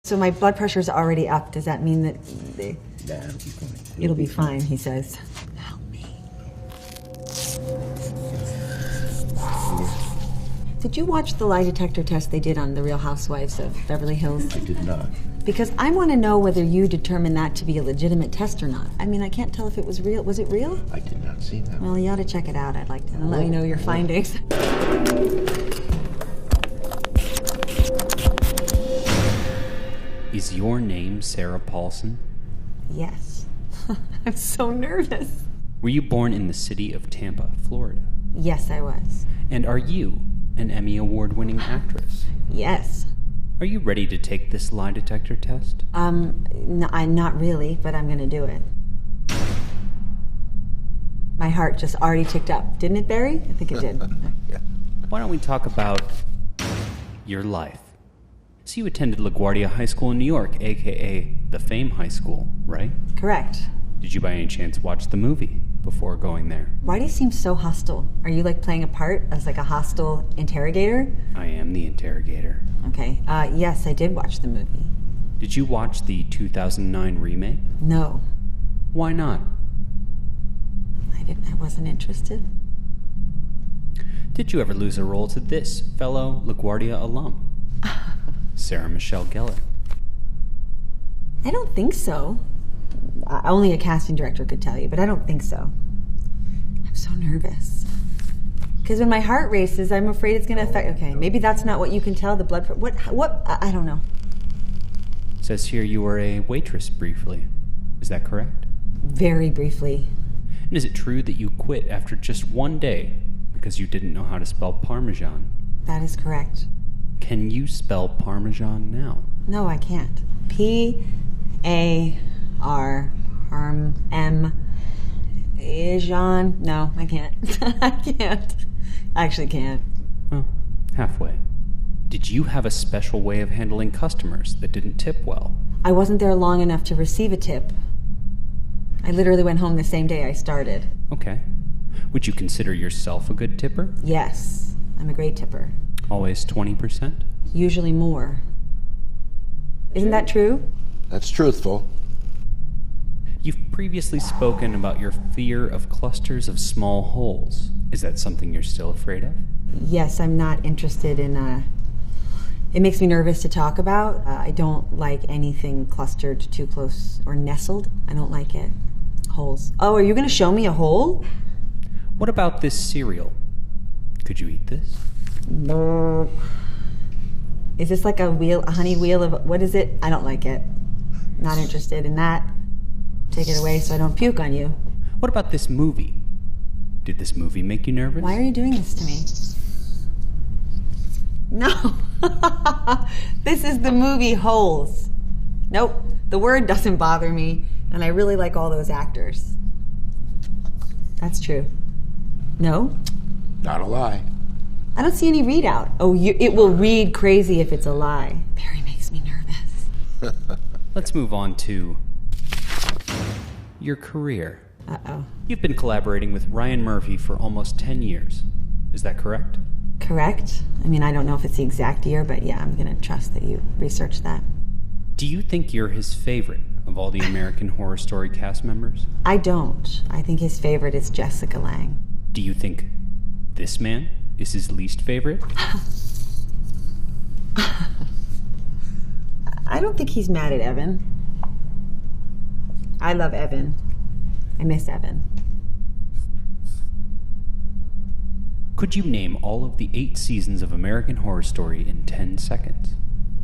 So my blood pressure's already up. Does that mean that it'll be fine, he says. Help me. Did you watch the lie detector test they did on the Real Housewives of Beverly Hills? I did not. Because I want to know whether you determined that to be a legitimate test or not. I mean, I can't tell if it was real. Was it real? I did not see that. Well, you ought to check it out. I'd like to let me know your findings. Is your name Sarah Paulson? Yes. I'm so nervous. Were you born in the city of Tampa, Florida? Yes, I was. And are you an Emmy Award-winning actress? Yes. Are you ready to take this lie detector test? Not really, but I'm gonna do it. My heart just already ticked up. Didn't it, Barry? I think it did. Yeah. Why don't we talk about your life? So you attended LaGuardia High School in New York, a.k.a. the Fame High School, right? Correct. Did you by any chance watch the movie before going there? Why do you seem so hostile? Are you like playing a part as like a hostile interrogator? I am the interrogator. Okay. Yes, I did watch the movie. Did you watch the 2009 remake? No. Why not? I wasn't interested. Did you ever lose a role to this fellow LaGuardia alum? Sarah Michelle Gellar. I don't think so. Only a casting director could tell you, but I don't think so. I'm so nervous. Because when my heart races, I'm afraid it's going to affect... Okay, maybe that's not what you can tell, the blood... What? I don't know. It says here you were a waitress briefly. Is that correct? Very briefly. And is it true that you quit after just one day because you didn't know how to spell Parmesan? That is correct. Can you spell Parmesan now? No, I can't. Parmesan. No, I can't. I can't. I actually can't. Well, halfway. Did you have a special way of handling customers that didn't tip well? I wasn't there long enough to receive a tip. I literally went home the same day I started. Okay. Would you consider yourself a good tipper? Yes, I'm a great tipper. Always 20%? Usually more. Isn't that true? That's truthful. You've previously spoken about your fear of clusters of small holes. Is that something you're still afraid of? Yes, I'm not interested in, it makes me nervous to talk about. I don't like anything clustered too close or nestled. I don't like it. Holes. Oh, are you going to show me a hole? What about this cereal? Could you eat this? No. Is this like a honey wheel of, what is it? I don't like it. Not interested in that. Take it away so I don't puke on you. What about this movie? Did this movie make you nervous? Why are you doing this to me? No. This is the movie Holes. Nope. The word doesn't bother me, and I really like all those actors. That's true. No? Not a lie. I don't see any readout. Oh, it will read crazy if it's a lie. Barry makes me nervous. Let's move on to your career. Uh-oh. You've been collaborating with Ryana Murphyja for almost 10 years. Is that correct? Correct. I mean, I don't know if it's the exact year, but yeah, I'm going to trust that you researched that. Do you think you're his favorite of all the American Horror Story cast members? I don't. I think his favorite is Jessica Lange. Do you think this man is his least favorite? I don't think he's mad at Evan. I love Evan. I miss Evan. Could you name all of the 8 seasons of American Horror Story in 10 seconds?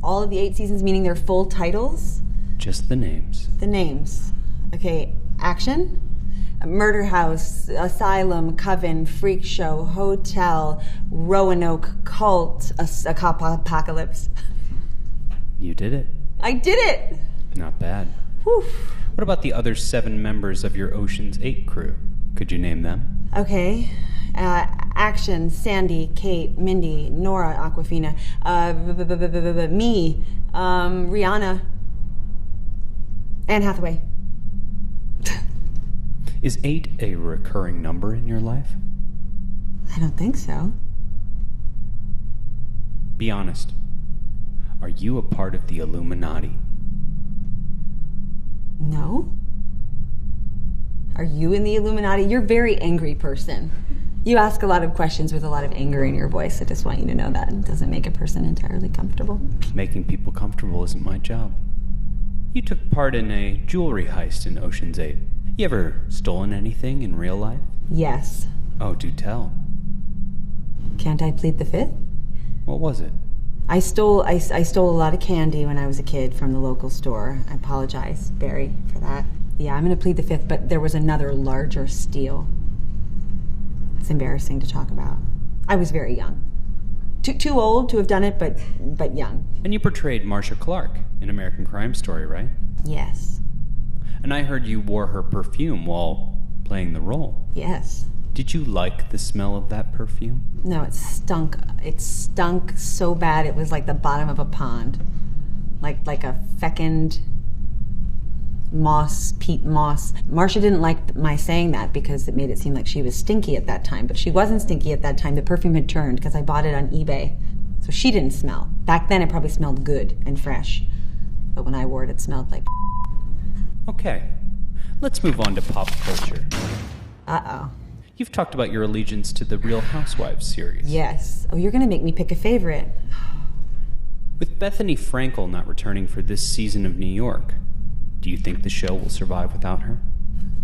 All of the 8 seasons, meaning their full titles? Just the names. The names. Okay, action? Murder House, Asylum, Coven, Freak Show, Hotel, Roanoke, Cult, a Cop Apocalypse. You did it. I did it! Not bad. Whew. What about the other 7 members of your Ocean's 8 crew? Could you name them? Okay. Action, Sandy, Kate, Mindy, Nora, Aquafina, me, Rihanna, Anne Hathaway. Is 8 a recurring number in your life? I don't think so. Be honest. Are you a part of the Illuminati? No? Are you in the Illuminati? You're a very angry person. You ask a lot of questions with a lot of anger in your voice. I just want you to know that. It doesn't make a person entirely comfortable. Making people comfortable isn't my job. You took part in a jewelry heist in Ocean's 8. You ever stolen anything in real life? Yes. Oh, do tell. Can't I plead the fifth? What was it? I stole a lot of candy when I was a kid from the local store. I apologize, Barry, for that. Yeah, I'm going to plead the fifth, but there was another larger steal. It's embarrassing to talk about. I was very young. Too old to have done it, but young. And you portrayed Marcia Clark in American Crime Story, right? Yes. And I heard you wore her perfume while playing the role. Yes. Did you like the smell of that perfume? No, it stunk. It stunk so bad it was like the bottom of a pond. Like a fecund moss, peat moss. Marcia didn't like my saying that because it made it seem like she was stinky at that time, but she wasn't stinky at that time. The perfume had turned because I bought it on eBay. So she didn't smell. Back then it probably smelled good and fresh. But when I wore it, it smelled like Okay. Let's move on to pop culture. Uh-oh. You've talked about your allegiance to the Real Housewives series. Yes. Oh, you're going to make me pick a favorite. With Bethany Frankel not returning for this season of New York, do you think the show will survive without her?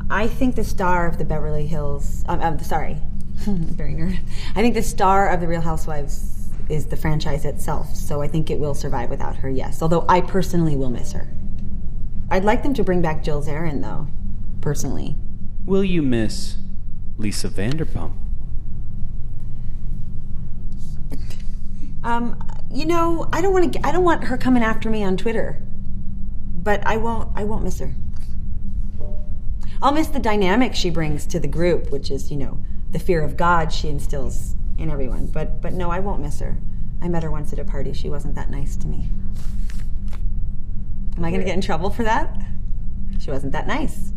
I think the star of the Beverly Hills... sorry. Very nerd. I think the star of the Real Housewives is the franchise itself, so I think it will survive without her, yes. Although I personally will miss her. I'd like them to bring back Jill Zarin, though, personally. Will you miss Lizu Vanderpump? I don't want her coming after me on Twitter. But I won't miss her. I'll miss the dynamic she brings to the group, which is, the fear of God she instills in everyone. But no, I won't miss her. I met her once at a party. She wasn't that nice to me. Am I going to get in trouble for that? She wasn't that nice.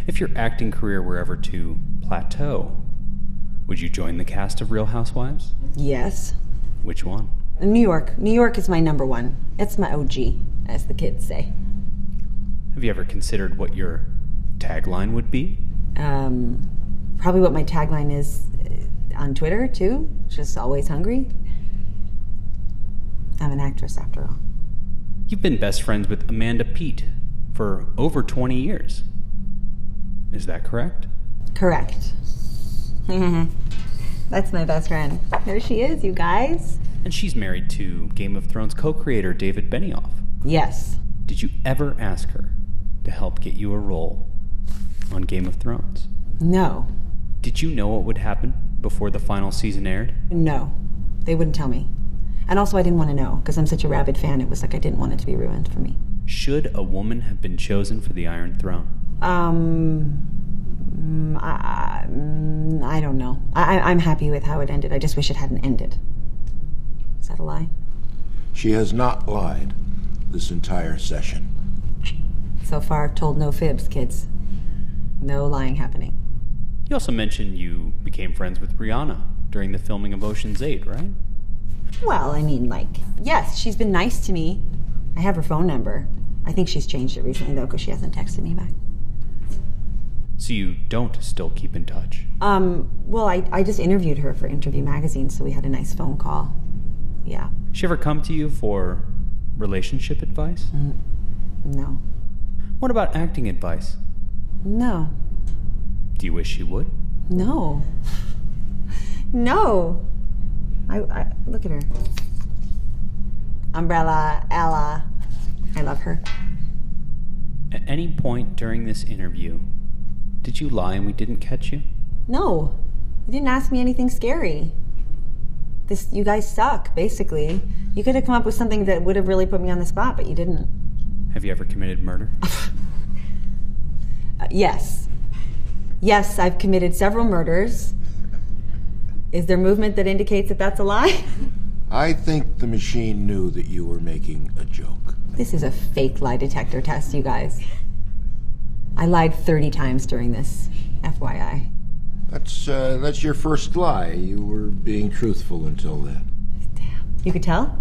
If your acting career were ever to plateau, would you join the cast of Real Housewives? Yes. Which one? New York. New York is my number one. It's my OG, as the kids say. Have you ever considered what your tagline would be? Probably what my tagline is on Twitter, too. Just always hungry. I'm an actress, after all. You've been best friends with Amanda Peet for over 20 years. Is that correct? Correct. That's my best friend. There she is, you guys. And she's married to Game of Thrones co-creator David Benioff. Yes. Did you ever ask her to help get you a role on Game of Thrones? No. Did you know what would happen before the final season aired? No. They wouldn't tell me. And also I didn't want to know, because I'm such a rabid fan, it was like I didn't want it to be ruined for me. Should a woman have been chosen for the Iron Throne? I don't know. I'm happy with how it ended. I just wish it hadn't ended. Is that a lie? She has not lied this entire session. So far, I've told no fibs, kids. No lying happening. You also mentioned you became friends with Ryana during the filming of Ocean's 8, right? Well, I mean, yes, she's been nice to me. I have her phone number. I think she's changed it recently, though, because she hasn't texted me back. So you don't still keep in touch? Well, I just interviewed her for Interview Magazine, so we had a nice phone call. Yeah. She ever come to you for relationship advice? No. What about acting advice? No. Do you wish she would? No. No. I look at her. Umbrella, Ella. I love her. At any point during this interview, did you lie and we didn't catch you? No. You didn't ask me anything scary. You guys suck, basically. You could have come up with something that would have really put me on the spot, but you didn't. Have you ever committed murder? Yes. Yes, I've committed several murders. Is there movement that indicates that that's a lie? I think the machine knew that you were making a joke. This is a fake lie detector test, you guys. I lied 30 times during this, FYI. That's your first lie. You were being truthful until then. Damn. You could tell?